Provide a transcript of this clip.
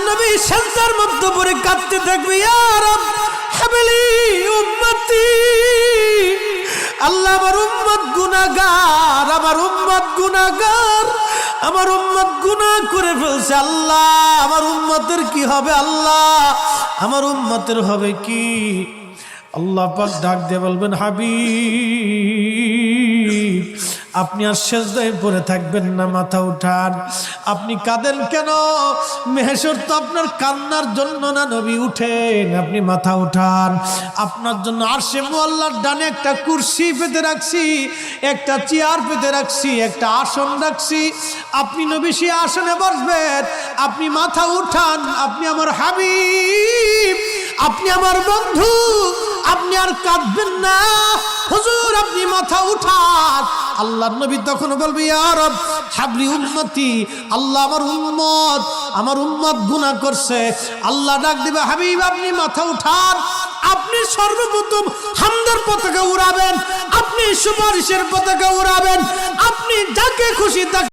নবী সেজদার মধ্যে পড়ে কাঁদতে থাকবে, ইয়া রব হাবলি উম্মতি, আল্লাহ আমার উম্মত গুনাহগার, আমার উম্মত গুনাহগার, আমার উম্মত গুনাহ করে ফেলছে। আল্লাহ আমার উম্মতের কি হবে? আল্লাহ আমার উম্মতের হবে কি? আল্লাহ পাক ডাক দিয়ে বলবেন, হাবিব আপনি আর সেজদায় পড়ে থাকবেন না, মাথা উঠান। আপনি কাঁদেন কেন? মেহেশর তো আপনার কান্নার জন্য না নবী, উঠেন, আপনি মাথা উঠান। আপনার জন্য আরশে মুআল্লার ডানে একটা কুরসি পেতে রাখছি, একটা চেয়ার পেতে রাখছি, একটা আসন রাখছি। আপনি নবী সেই আসনে বসবেন। আপনি মাথা উঠান, আপনি আমার হাবিব, আপনি আমার বন্ধু, আপনি আর কাঁদবেন না। হুজুর আপনি মাথা উঠান। আল্লাহর নবী তখন বলবে, ইয়া রব হাবলি উম্মতি, আল্লাহ আমার উম্মত গুনাহ করছে। আল্লাহ ডাক দিবে, হাবিব আপনি মাথা উঠান। আপনি সর্বপ্রথম হামদের পতাকা উড়াবেন, আপনি সুপারিশের পতাকা উড়াবেন, আপনি যাকে খুশি তাকে